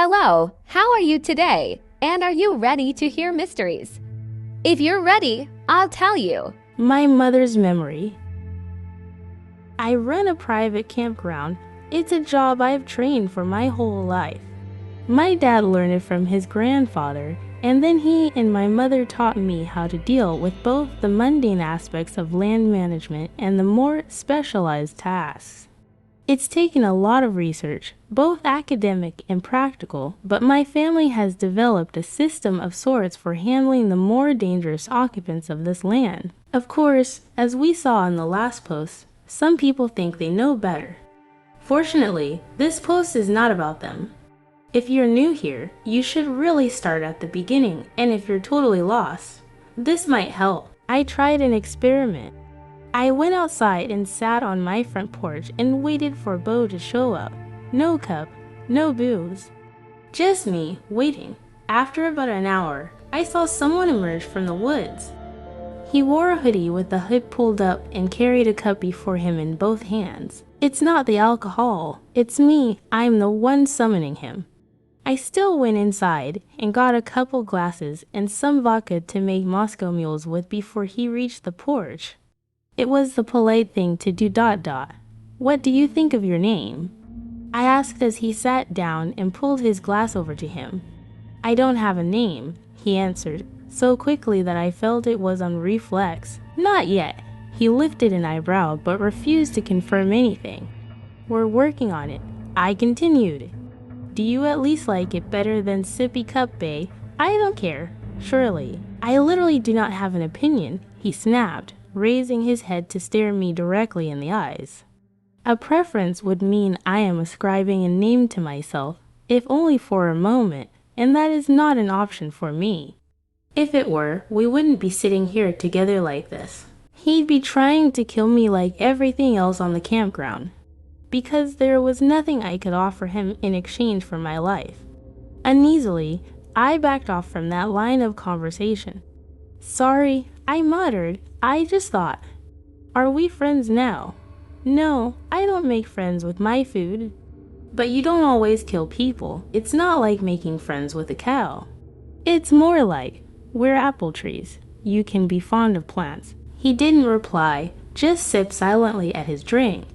Hello, how are you today? And are you ready to hear mysteries? If you're ready, I'll tell you. My mother's memory. I run a private campground. It's a job I've trained for my whole life. My dad learned it from his grandfather, and then he and my mother taught me how to deal with both the mundane aspects of land management and the more specialized tasks. It's taken a lot of research, both academic and practical, but my family has developed a system of sorts for handling the more dangerous occupants of this land. Of course, as we saw in the last post, some people think they know better. Fortunately, this post is not about them. If you're new here, you should really start at the beginning, and if you're totally lost, this might help. I tried an experiment. I went outside and sat on my front porch and waited for Bo to show up. No cup, no booze. Just me, waiting. After about an hour, I saw someone emerge from the woods. He wore a hoodie with the hood pulled up and carried a cup before him in both hands. It's not the alcohol, it's me. I'm the one summoning him. I still went inside and got a couple glasses and some vodka to make Moscow mules with before he reached the porch. It was the polite thing to do. What do you think of your name? I asked as he sat down and pulled his glass over to him. I don't have a name, he answered, so quickly that I felt it was on reflex. Not yet. He lifted an eyebrow but refused to confirm anything. We're working on it. I continued. Do you at least like it better than sippy cup, bae? I don't care. Surely. I literally do not have an opinion, he snapped, raising his head to stare me directly in the eyes. A preference would mean I am ascribing a name to myself, if only for a moment, and that is not an option for me. If it were, we wouldn't be sitting here together like this. He'd be trying to kill me like everything else on the campground, because there was nothing I could offer him in exchange for my life. Uneasily, I backed off from that line of conversation. Sorry, I muttered. I just thought, are we friends now? No, I don't make friends with my food. But you don't always kill people. It's not like making friends with a cow. It's more like, we're apple trees. You can be fond of plants. He didn't reply, just sipped silently at his drink.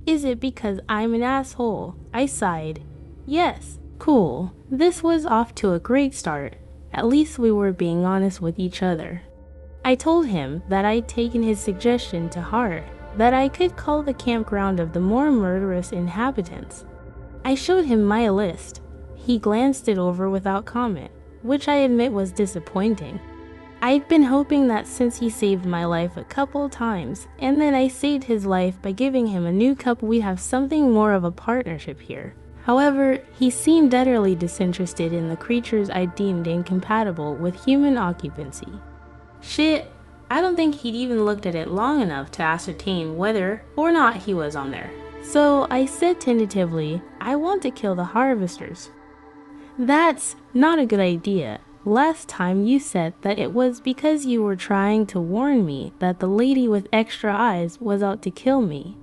Is it because I'm an asshole? I sighed. Yes, cool. This was off to a great start. At least we were being honest with each other. I told him that I'd taken his suggestion to heart, that I could call the campground of the more murderous inhabitants. I showed him my list. He glanced it over without comment, which I admit was disappointing. I'd been hoping that since he saved my life a couple times, and then I saved his life by giving him a new cup, we'd have something more of a partnership here. However, he seemed utterly disinterested in the creatures I deemed incompatible with human occupancy. Shit, I don't think he'd even looked at it long enough to ascertain whether or not he was on there. So I said tentatively, I want to kill the harvesters. That's not a good idea. Last time you said that it was because you were trying to warn me that the lady with extra eyes was out to kill me.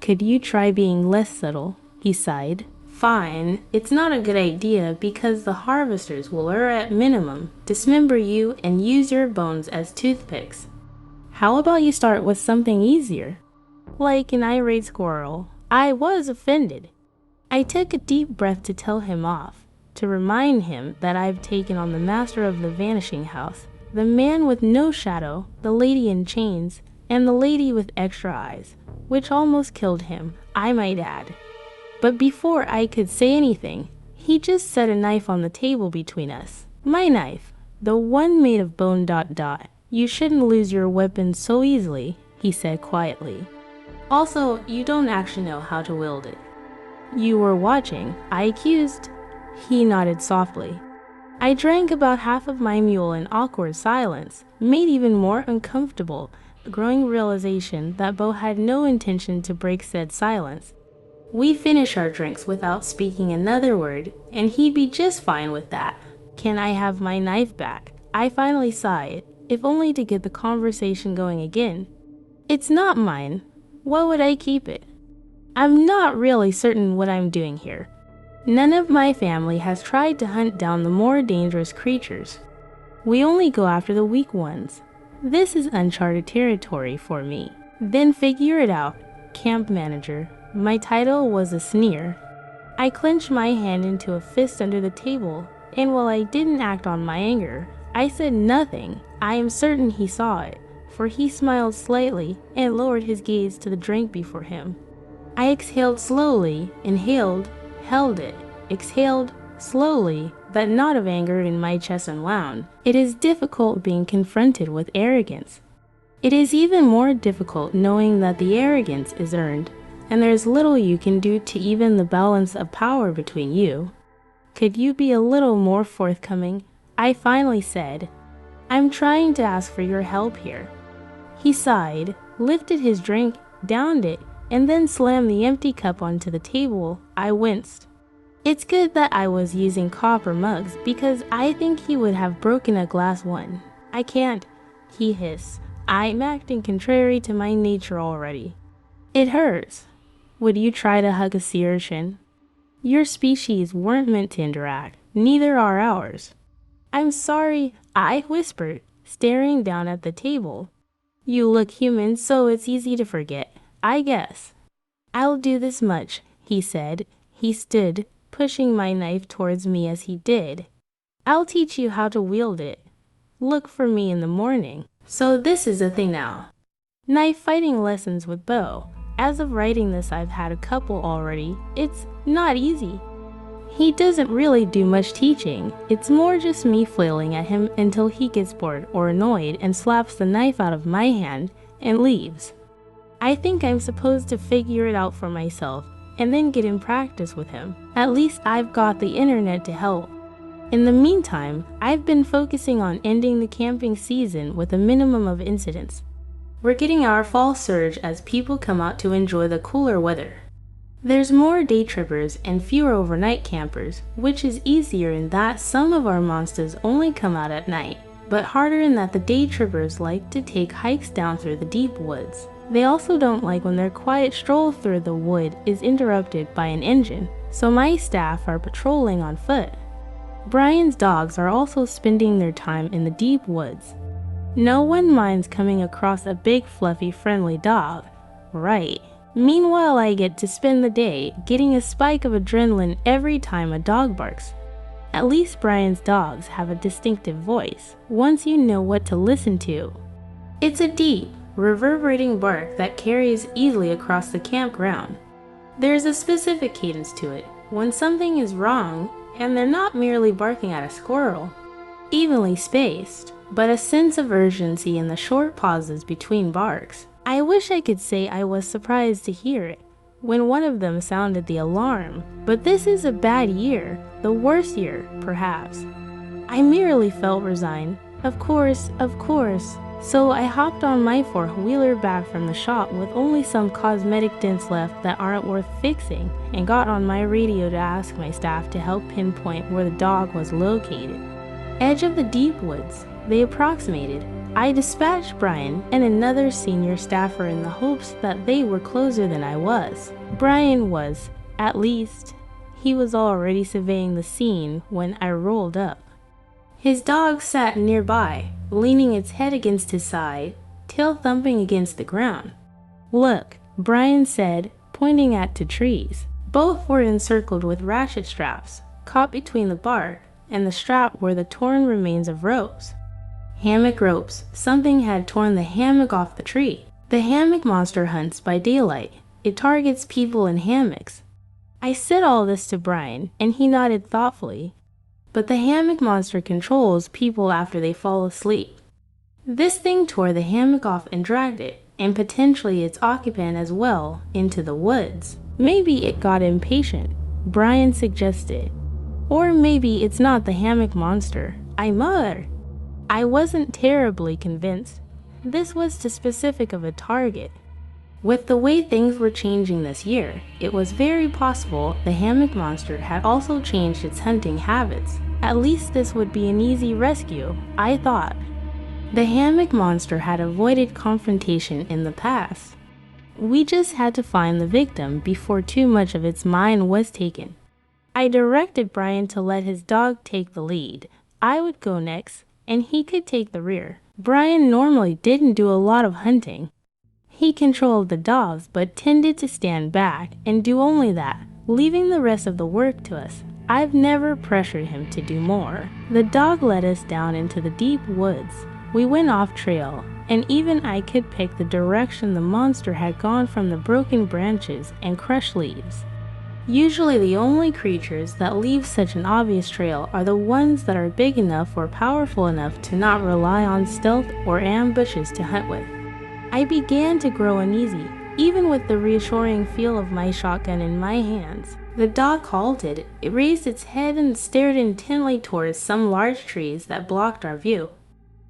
Could you try being less subtle? He sighed. Fine, it's not a good idea because the harvesters will, or at minimum, dismember you and use your bones as toothpicks. How about you start with something easier? Like an irate squirrel. I was offended. I took a deep breath to tell him off, to remind him that I've taken on the master of the vanishing house, the man with no shadow, the lady in chains, and the lady with extra eyes, which almost killed him, I might add. But before I could say anything, he just set a knife on the table between us. My knife, the one made of bone. You shouldn't lose your weapon so easily, he said quietly. Also, you don't actually know how to wield it. You were watching, I accused. He nodded softly. I drank about half of my mule in awkward silence, made even more uncomfortable, the growing realization that Bo had no intention to break said silence. We finished our drinks without speaking another word, and he'd be just fine with that. Can I have my knife back? I finally sighed, if only to get the conversation going again. It's not mine. Why would I keep it? I'm not really certain what I'm doing here. None of my family has tried to hunt down the more dangerous creatures. We only go after the weak ones. This is uncharted territory for me. Then figure it out, camp manager. My title was a sneer. I clenched my hand into a fist under the table, and while I didn't act on my anger, I said nothing. I am certain he saw it, for he smiled slightly and lowered his gaze to the drink before him. I exhaled slowly, inhaled, held it, exhaled slowly. That knot of anger in my chest unwound. It is difficult being confronted with arrogance. It is even more difficult knowing that the arrogance is earned, and there is little you can do to even the balance of power between you. Could you be a little more forthcoming? I finally said. I'm trying to ask for your help here. He sighed, lifted his drink, downed it, and then slammed the empty cup onto the table. I winced. It's good that I was using copper mugs because I think he would have broken a glass one. I can't, he hissed. I'm acting contrary to my nature already. It hurts. Would you try to hug a sea urchin? Your species weren't meant to interact, neither are ours. I'm sorry, I whispered, staring down at the table. You look human, so it's easy to forget, I guess. I'll do this much, he said. He stood, pushing my knife towards me as he did. I'll teach you how to wield it. Look for me in the morning. So this is a thing now. Knife fighting lessons with bow. As of writing this, I've had a couple already. It's not easy. He doesn't really do much teaching. It's more just me flailing at him until he gets bored or annoyed and slaps the knife out of my hand and leaves. I think I'm supposed to figure it out for myself and then get in practice with him. At least I've got the internet to help. In the meantime, I've been focusing on ending the camping season with a minimum of incidents. We're getting our fall surge as people come out to enjoy the cooler weather. There's more day trippers and fewer overnight campers, which is easier in that some of our monsters only come out at night, but harder in that the day trippers like to take hikes down through the deep woods. They also don't like when their quiet stroll through the wood is interrupted by an engine, so my staff are patrolling on foot. Brian's dogs are also spending their time in the deep woods. No one minds coming across a big, fluffy, friendly dog. Right. Meanwhile, I get to spend the day getting a spike of adrenaline every time a dog barks. At least Brian's dogs have a distinctive voice, once you know what to listen to. It's a deep, reverberating bark that carries easily across the campground. There's a specific cadence to it, when something is wrong, and they're not merely barking at a squirrel. Evenly spaced, but a sense of urgency in the short pauses between barks. I wish I could say I was surprised to hear it when one of them sounded the alarm, but this is a bad year, the worst year, perhaps. I merely felt resigned. Of course. So I hopped on my four-wheeler back from the shop with only some cosmetic dents left that aren't worth fixing, and got on my radio to ask my staff to help pinpoint where the dog was located. Edge of the deep woods, they approximated. I dispatched Brian and another senior staffer in the hopes that they were closer than I was. Brian was, at least. He was already surveying the scene when I rolled up. His dog sat nearby, leaning its head against his side, tail thumping against the ground. Look, Brian said, pointing at two trees. Both were encircled with ratchet straps. Caught between the bark and the strap were the torn remains of ropes. Hammock ropes. Something had torn the hammock off the tree. The hammock monster hunts by daylight. It targets people in hammocks. I said all this to Brian, and he nodded thoughtfully. But the hammock monster controls people after they fall asleep. This thing tore the hammock off and dragged it, and potentially its occupant as well, into the woods. Maybe it got impatient, Brian suggested. Or maybe it's not the hammock monster. I muttered. I wasn't terribly convinced. This was too specific of a target. With the way things were changing this year, it was very possible the hammock monster had also changed its hunting habits. At least this would be an easy rescue, I thought. The hammock monster had avoided confrontation in the past. We just had to find the victim before too much of its mind was taken. I directed Brian to let his dog take the lead. I would go next, and he could take the rear. Brian normally didn't do a lot of hunting. He controlled the dogs but tended to stand back and do only that, leaving the rest of the work to us. I've never pressured him to do more. The dog led us down into the deep woods. We went off trail, and even I could pick the direction the monster had gone from the broken branches and crushed leaves. Usually the only creatures that leave such an obvious trail are the ones that are big enough or powerful enough to not rely on stealth or ambushes to hunt with. I began to grow uneasy, even with the reassuring feel of my shotgun in my hands. The dog halted, it raised its head and stared intently towards some large trees that blocked our view.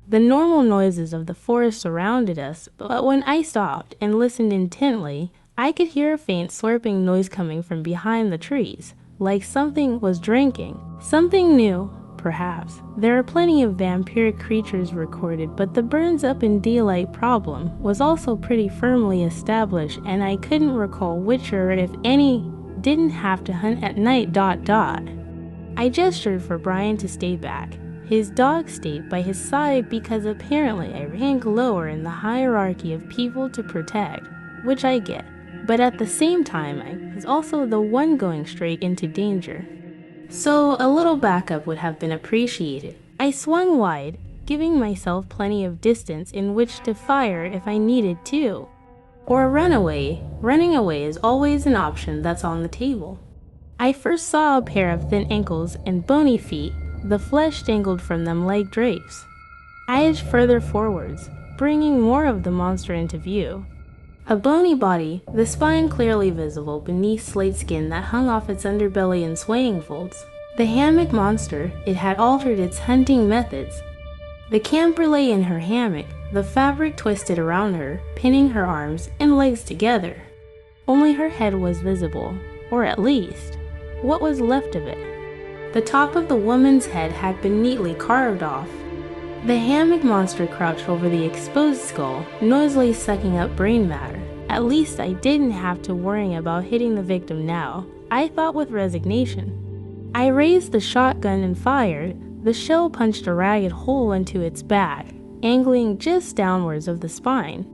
The normal noises of the forest surrounded us, but when I stopped and listened intently, I could hear a faint slurping noise coming from behind the trees, like something was drinking. Something new, perhaps. There are plenty of vampiric creatures recorded, but the burns up in daylight problem was also pretty firmly established, and I couldn't recall which or if any didn't have to hunt at night. I gestured for Brian to stay back. His dog stayed by his side because apparently I rank lower in the hierarchy of people to protect, which I get. But at the same time, I was also the one going straight into danger. So a little backup would have been appreciated. I swung wide, giving myself plenty of distance in which to fire if I needed to. Or run away. Running away is always an option that's on the table. I first saw a pair of thin ankles and bony feet, the flesh dangled from them like drapes. I edged further forwards, bringing more of the monster into view. A bony body, the spine clearly visible beneath slate skin that hung off its underbelly in swaying folds. The hammock monster, it had altered its hunting methods. The camper lay in her hammock, the fabric twisted around her, pinning her arms and legs together. Only her head was visible, or at least, what was left of it. The top of the woman's head had been neatly carved off. The hammock monster crouched over the exposed skull, noisily sucking up brain matter. At least I didn't have to worry about hitting the victim now, I thought with resignation. I raised the shotgun and fired. The shell punched a ragged hole into its back, angling just downwards of the spine.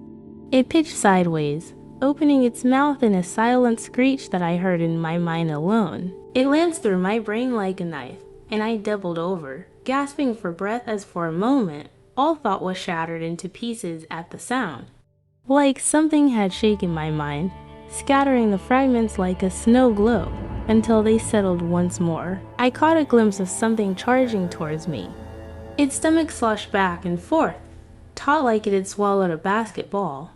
It pitched sideways, opening its mouth in a silent screech that I heard in my mind alone. It lanced through my brain like a knife, and I doubled over, gasping for breath as for a moment, all thought was shattered into pieces at the sound. Like something had shaken my mind, scattering the fragments like a snow globe, until they settled once more. I caught a glimpse of something charging towards me. Its stomach sloshed back and forth, taut like it had swallowed a basketball.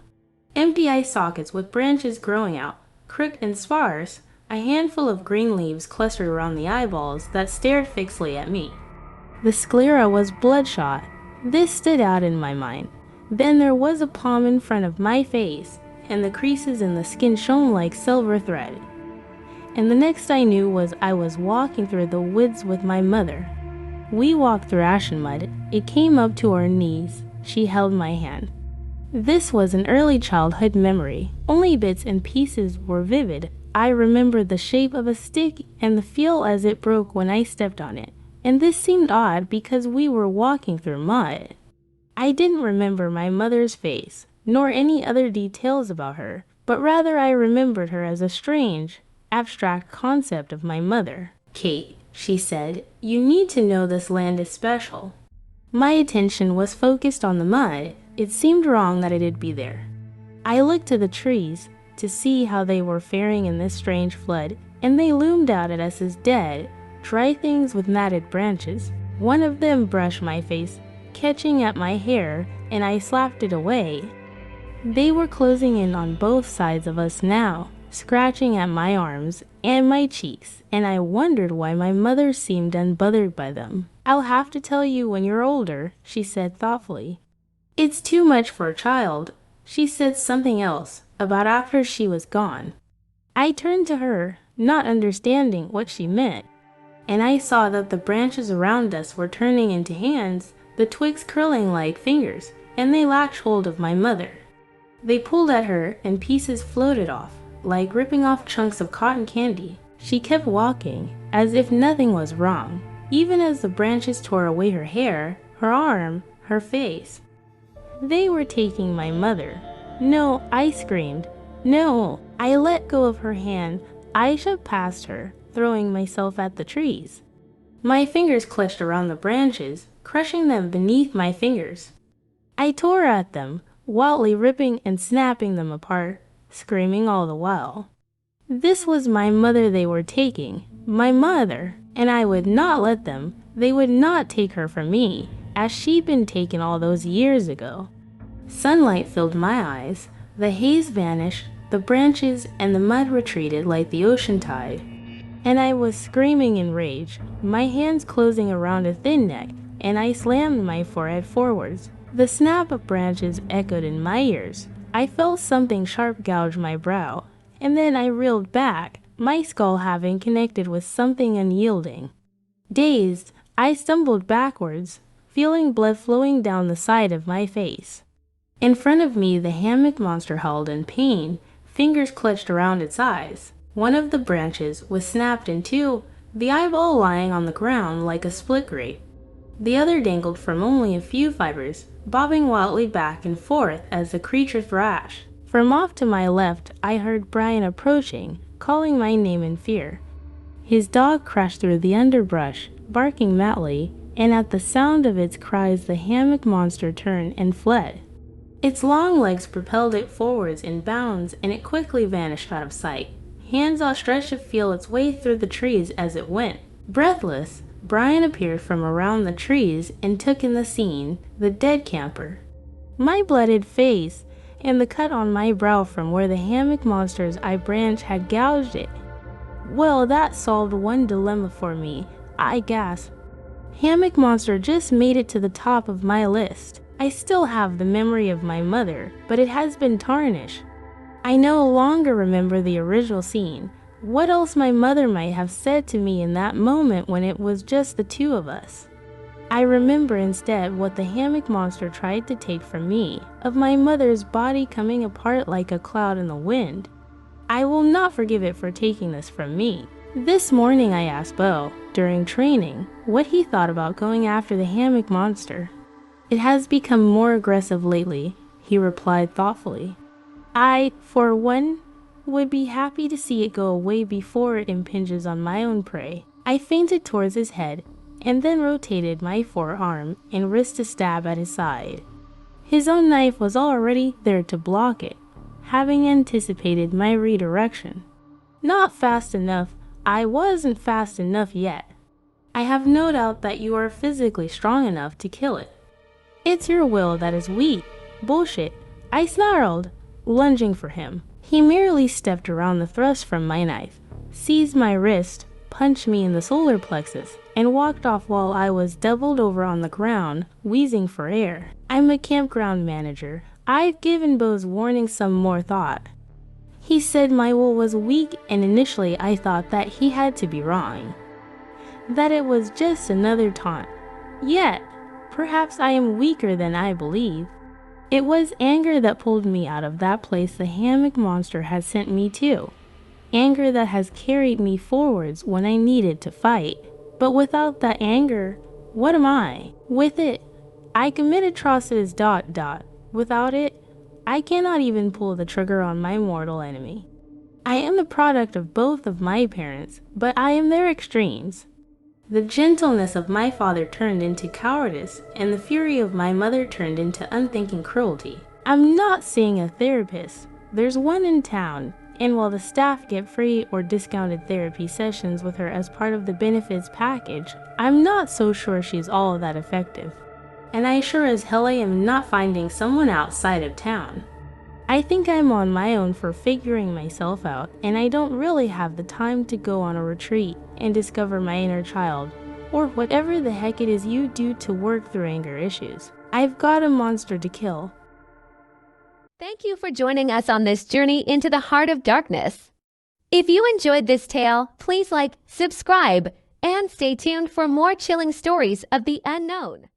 Empty eye sockets with branches growing out, crooked and sparse, a handful of green leaves clustered around the eyeballs that stared fixedly at me. The sclera was bloodshot. This stood out in my mind. Then there was a palm in front of my face, and the creases in the skin shone like silver thread. And the next I knew was I was walking through the woods with my mother. We walked through ashen mud. It came up to our knees. She held my hand. This was an early childhood memory. Only bits and pieces were vivid. I remembered the shape of a stick and the feel as it broke when I stepped on it. And this seemed odd because we were walking through mud. I didn't remember my mother's face, nor any other details about her, but rather I remembered her as a strange, abstract concept of my mother. "Kate," she said, "you need to know this land is special." My attention was focused on the mud. It seemed wrong that it'd be there. I looked to the trees to see how they were faring in this strange flood, and they loomed out at us as dead, dry things with matted branches. One of them brushed my face, catching at my hair, and I slapped it away. They were closing in on both sides of us now, scratching at my arms and my cheeks, and I wondered why my mother seemed unbothered by them. "I'll have to tell you when you're older," she said thoughtfully. "It's too much for a child." She said something else, about after she was gone. I turned to her, not understanding what she meant, and I saw that the branches around us were turning into hands, the twigs curling like fingers, and they latched hold of my mother. They pulled at her, and pieces floated off, like ripping off chunks of cotton candy. She kept walking, as if nothing was wrong, even as the branches tore away her hair, her arm, her face. They were taking my mother. No, I screamed. No, I let go of her hand. I shoved past her, throwing myself at the trees. My fingers clutched around the branches, crushing them beneath my fingers. I tore at them, wildly ripping and snapping them apart, screaming all the while. This was my mother they were taking, my mother, and I would not let them. They would not take her from me, as she'd been taken all those years ago. Sunlight filled my eyes, the haze vanished, the branches and the mud retreated like the ocean tide. And I was screaming in rage, my hands closing around a thin neck, and I slammed my forehead forwards. The snap of branches echoed in my ears. I felt something sharp gouge my brow, and then I reeled back, my skull having connected with something unyielding. Dazed, I stumbled backwards, feeling blood flowing down the side of my face. In front of me, the hammock monster howled in pain, fingers clutched around its eyes. One of the branches was snapped in two, the eyeball lying on the ground like a split grape. The other dangled from only a few fibers, bobbing wildly back and forth as the creature thrashed. From off to my left, I heard Brian approaching, calling my name in fear. His dog crashed through the underbrush, barking madly, and at the sound of its cries the hammock monster turned and fled. Its long legs propelled it forwards in bounds, and it quickly vanished out of sight, hands outstretched to feel its way through the trees as it went. Breathless, Brian appeared from around the trees and took in the scene, the dead camper. My blooded face, and the cut on my brow from where the hammock monster's eye branch had gouged it. Well, that solved one dilemma for me, I gasped. Hammock monster just made it to the top of my list. I still have the memory of my mother, but it has been tarnished. I no longer remember the original scene. What else my mother might have said to me in that moment when it was just the two of us. I remember instead what the hammock monster tried to take from me, of my mother's body coming apart like a cloud in the wind. I will not forgive it for taking this from me. This morning I asked Bo, during training, what he thought about going after the hammock monster. It has become more aggressive lately, he replied thoughtfully. I, for one, would be happy to see it go away before it impinges on my own prey. I feinted towards his head, and then rotated my forearm and wrist to stab at his side. His own knife was already there to block it, having anticipated my redirection. Not fast enough. I wasn't fast enough yet. I have no doubt that you are physically strong enough to kill it. It's your will that is weak. Bullshit. I snarled, lunging for him. He merely stepped around the thrust from my knife, seized my wrist, punched me in the solar plexus, and walked off while I was doubled over on the ground, wheezing for air. I'm a campground manager. I've given Bo's warning some more thought. He said my will was weak, and initially I thought that he had to be wrong. That it was just another taunt. Yet, perhaps I am weaker than I believe. It was anger that pulled me out of that place the hammock monster had sent me to. Anger that has carried me forwards when I needed to fight. But without that anger, what am I? With it, I commit atrocities ... Without it, I cannot even pull the trigger on my mortal enemy. I am the product of both of my parents, but I am their extremes. The gentleness of my father turned into cowardice, and the fury of my mother turned into unthinking cruelty. I'm not seeing a therapist. There's one in town, and while the staff get free or discounted therapy sessions with her as part of the benefits package, I'm not so sure she's all that effective. And I sure as hell I am not finding someone outside of town. I think I'm on my own for figuring myself out, and I don't really have the time to go on a retreat and discover my inner child, or whatever the heck it is you do to work through anger issues. I've got a monster to kill. Thank you for joining us on this journey into the heart of darkness. If you enjoyed this tale, please like, subscribe, and stay tuned for more chilling stories of the unknown.